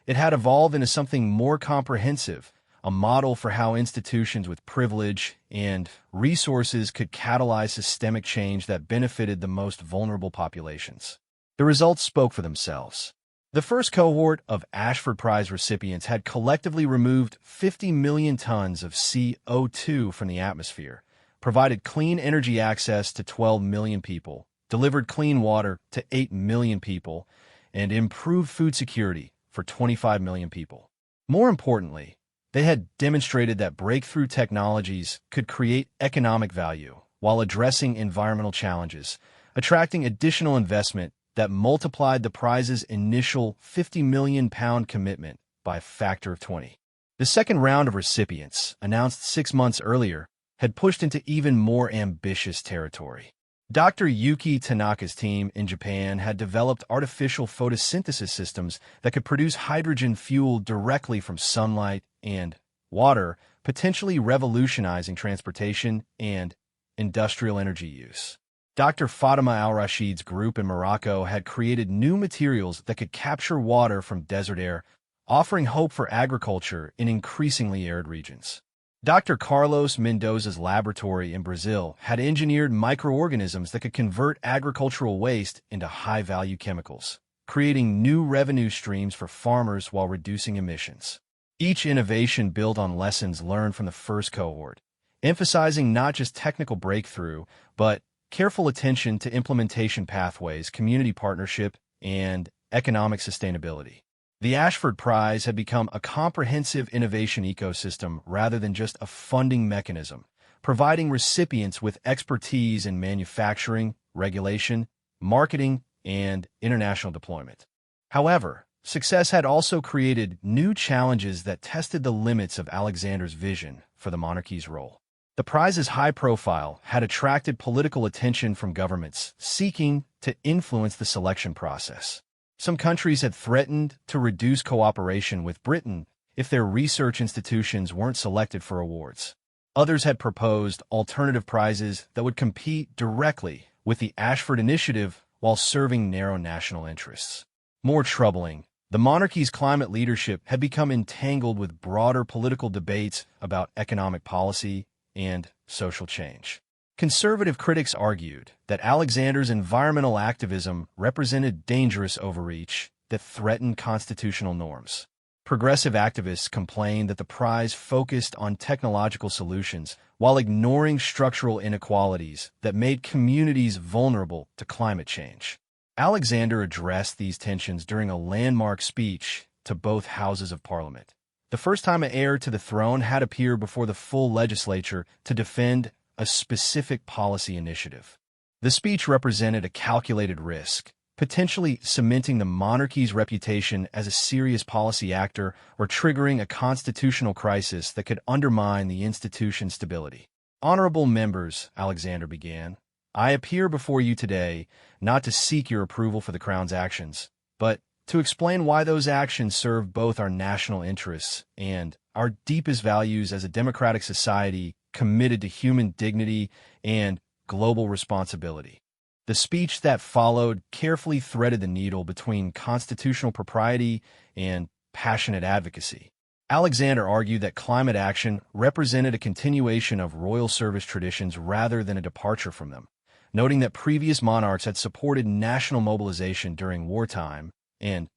it had evolved into something more comprehensive, a model for how institutions with privilege and resources could catalyze systemic change that benefited the most vulnerable populations. The results spoke for themselves. The first cohort of Ashford Prize recipients had collectively removed 50 million tons of CO2 from the atmosphere, provided clean energy access to 12 million people, delivered clean water to 8 million people, and improved food security for 25 million people. More importantly, they had demonstrated that breakthrough technologies could create economic value while addressing environmental challenges, attracting additional investment that multiplied the prize's initial £50 million commitment by a factor of 20. The second round of recipients, announced 6 months earlier, had pushed into even more ambitious territory. Dr. Yuki Tanaka's team in Japan had developed artificial photosynthesis systems that could produce hydrogen fuel directly from sunlight and water, potentially revolutionizing transportation and industrial energy use. Dr. Fatima al-Rashid's group in Morocco had created new materials that could capture water from desert air, offering hope for agriculture in increasingly arid regions. Dr. Carlos Mendoza's laboratory in Brazil had engineered microorganisms that could convert agricultural waste into high-value chemicals, creating new revenue streams for farmers while reducing emissions. Each innovation built on lessons learned from the first cohort, emphasizing not just technical breakthrough, but careful attention to implementation pathways, community partnership, and economic sustainability. The Ashford Prize had become a comprehensive innovation ecosystem rather than just a funding mechanism, providing recipients with expertise in manufacturing, regulation, marketing, and international deployment. However, success had also created new challenges that tested the limits of Alexander's vision for the monarchy's role. The prize's high profile had attracted political attention from governments seeking to influence the selection process. Some countries had threatened to reduce cooperation with Britain if their research institutions weren't selected for awards. Others had proposed alternative prizes that would compete directly with the Ashford Initiative while serving narrow national interests. More troubling, the monarchy's climate leadership had become entangled with broader political debates about economic policy and social change. Conservative critics argued that Alexander's environmental activism represented dangerous overreach that threatened constitutional norms. Progressive activists complained that the prize focused on technological solutions while ignoring structural inequalities that made communities vulnerable to climate change. Alexander addressed these tensions during a landmark speech to both houses of Parliament. the first time an heir to the throne had appeared before the full legislature to defend a specific policy initiative. The speech represented a calculated risk, potentially cementing the monarchy's reputation as a serious policy actor or triggering a constitutional crisis that could undermine the institution's stability. "Honorable members," Alexander began, "I appear before you today not to seek your approval for the Crown's actions, but to explain why those actions serve both our national interests and our deepest values as a democratic society committed to human dignity and global responsibility." The speech that followed carefully threaded the needle between constitutional propriety and passionate advocacy. Alexander argued that climate action represented a continuation of royal service traditions rather than a departure from them, noting that previous monarchs had supported national mobilization during wartime and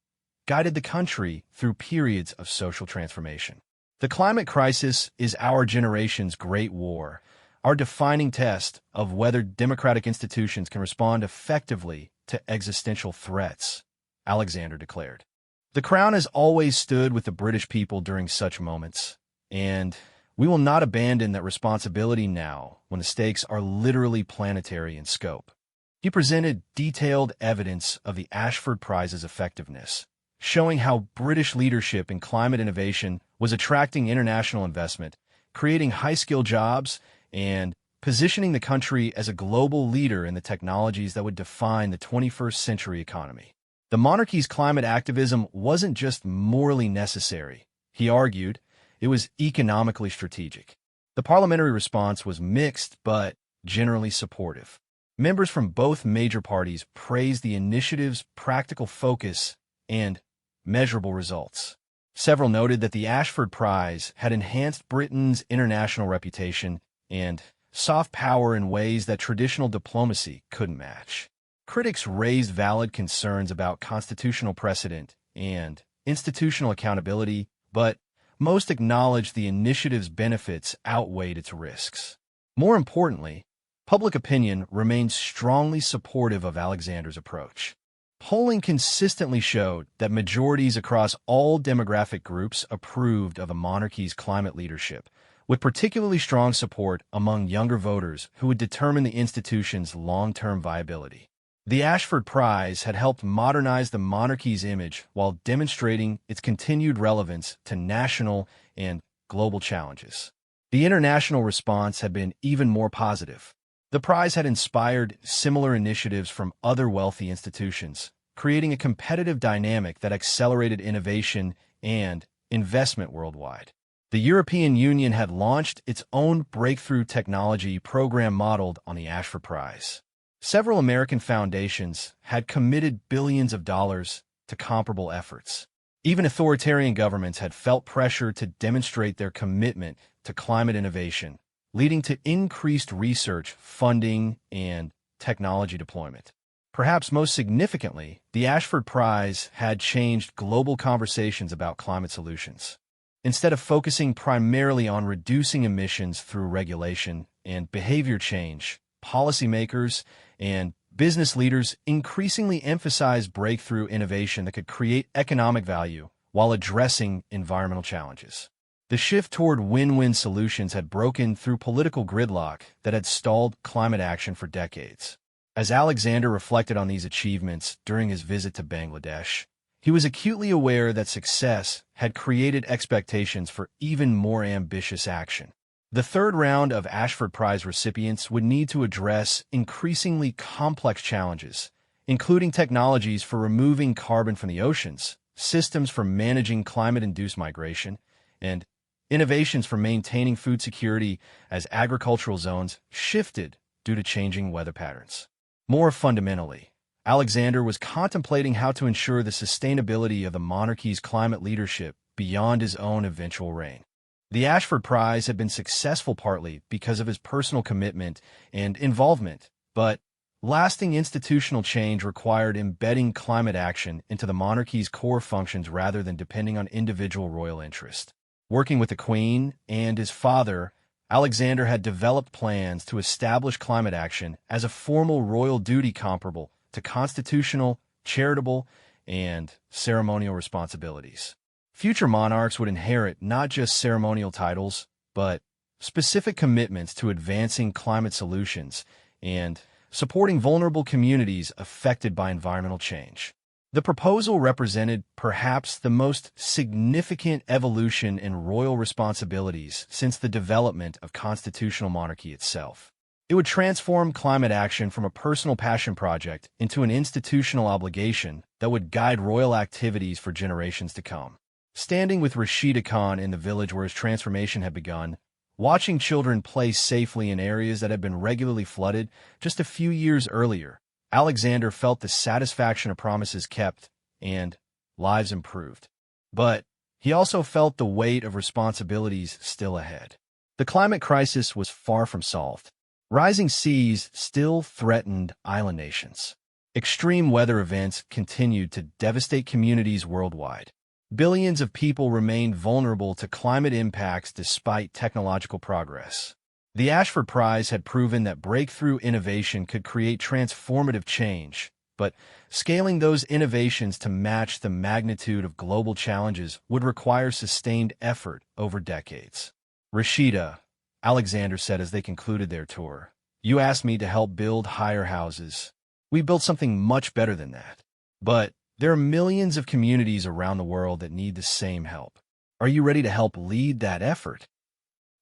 guided the country through periods of social transformation. "The climate crisis is our generation's great war, our defining test of whether democratic institutions can respond effectively to existential threats," Alexander declared. "The Crown has always stood with the British people during such moments, and we will not abandon that responsibility now when the stakes are literally planetary in scope." He presented detailed evidence of the Ashford Prize's effectiveness, showing how British leadership in climate innovation was attracting international investment, creating high-skilled jobs, and positioning the country as a global leader in the technologies that would define the 21st century economy. The monarchy's climate activism wasn't just morally necessary, he argued, it was economically strategic. The parliamentary response was mixed but generally supportive. Members from both major parties praised the initiative's practical focus and measurable results. Several noted that the Ashford Prize had enhanced Britain's international reputation and soft power in ways that traditional diplomacy couldn't match. Critics raised valid concerns about constitutional precedent and institutional accountability, but most acknowledged the initiative's benefits outweighed its risks. More importantly, public opinion remained strongly supportive of Alexander's approach. Polling consistently showed that majorities across all demographic groups approved of the monarchy's climate leadership, with particularly strong support among younger voters who would determine the institution's long-term viability. The Ashford Prize had helped modernize the monarchy's image while demonstrating its continued relevance to national and global challenges. The international response had been even more positive. The prize had inspired similar initiatives from other wealthy institutions, creating a competitive dynamic that accelerated innovation and investment worldwide. The European Union had launched its own breakthrough technology program modeled on the Ashford Prize. Several American foundations had committed billions of dollars to comparable efforts. Even authoritarian governments had felt pressure to demonstrate their commitment to climate innovation, leading to increased research, funding, and technology deployment. Perhaps most significantly, the Ashford Prize had changed global conversations about climate solutions. Instead of focusing primarily on reducing emissions through regulation and behavior change, policymakers and business leaders increasingly emphasized breakthrough innovation that could create economic value while addressing environmental challenges. The shift toward win-win solutions had broken through political gridlock that had stalled climate action for decades. As Alexander reflected on these achievements during his visit to Bangladesh, he was acutely aware that success had created expectations for even more ambitious action. The third round of Ashford Prize recipients would need to address increasingly complex challenges, including technologies for removing carbon from the oceans, systems for managing climate-induced migration, and innovations for maintaining food security as agricultural zones shifted due to changing weather patterns. More fundamentally, Alexander was contemplating how to ensure the sustainability of the monarchy's climate leadership beyond his own eventual reign. The Ashford Prize had been successful partly because of his personal commitment and involvement, but lasting institutional change required embedding climate action into the monarchy's core functions rather than depending on individual royal interest. Working with the Queen and his father, Alexander had developed plans to establish climate action as a formal royal duty comparable to constitutional, charitable, and ceremonial responsibilities. Future monarchs would inherit not just ceremonial titles, but specific commitments to advancing climate solutions and supporting vulnerable communities affected by environmental change. The proposal represented perhaps the most significant evolution in royal responsibilities since the development of constitutional monarchy itself. It would transform climate action from a personal passion project into an institutional obligation that would guide royal activities for generations to come. Standing with Rashida Khan in the village where his transformation had begun, watching children play safely in areas that had been regularly flooded just a few years earlier, Alexander felt the satisfaction of promises kept and lives improved. But he also felt the weight of responsibilities still ahead. The climate crisis was far from solved. Rising seas still threatened island nations. Extreme weather events continued to devastate communities worldwide. Billions of people remained vulnerable to climate impacts despite technological progress. The Ashford Prize had proven that breakthrough innovation could create transformative change, but scaling those innovations to match the magnitude of global challenges would require sustained effort over decades. Rashida, Alexander said as they concluded their tour, "You asked me to help build higher houses. We built something much better than that. But there are millions of communities around the world that need the same help. Are you ready to help lead that effort?"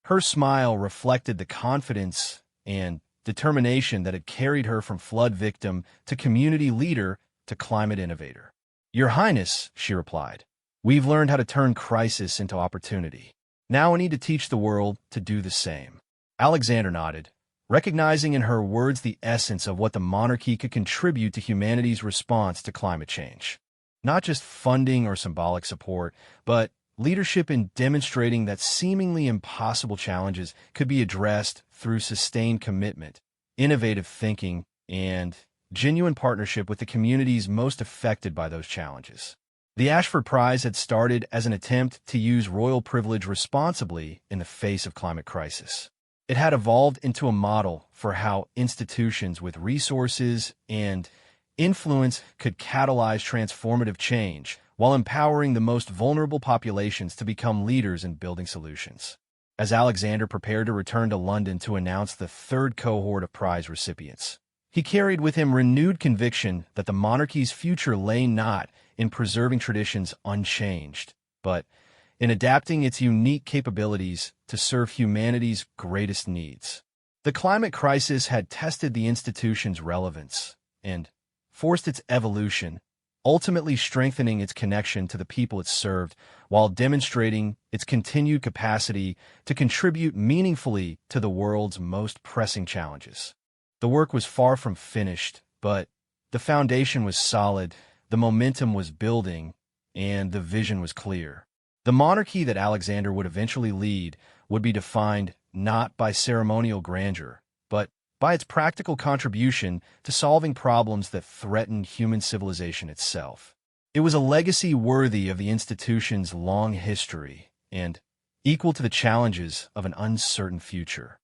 Her smile reflected the confidence and determination that had carried her from flood victim to community leader to climate innovator. "Your Highness," she replied, "we've learned how to turn crisis into opportunity. Now we need to teach the world to do the same." Alexander nodded, recognizing in her words the essence of what the monarchy could contribute to humanity's response to climate change. Not just funding or symbolic support, but leadership in demonstrating that seemingly impossible challenges could be addressed through sustained commitment, innovative thinking, and genuine partnership with the communities most affected by those challenges. The Ashford Prize had started as an attempt to use royal privilege responsibly in the face of climate crisis. It had evolved into a model for how institutions with resources and influence could catalyze transformative change while empowering the most vulnerable populations to become leaders in building solutions. As Alexander prepared to return to London to announce the third cohort of prize recipients, he carried with him renewed conviction that the monarchy's future lay not in preserving traditions unchanged, but in adapting its unique capabilities to serve humanity's greatest needs. The climate crisis had tested the institution's relevance and forced its evolution, ultimately strengthening its connection to the people it served while demonstrating its continued capacity to contribute meaningfully to the world's most pressing challenges. The work was far from finished, but the foundation was solid, the momentum was building, and the vision was clear. The monarchy that Alexander would eventually lead would be defined not by ceremonial grandeur, but by its practical contribution to solving problems that threatened human civilization itself. It was a legacy worthy of the institution's long history and equal to the challenges of an uncertain future.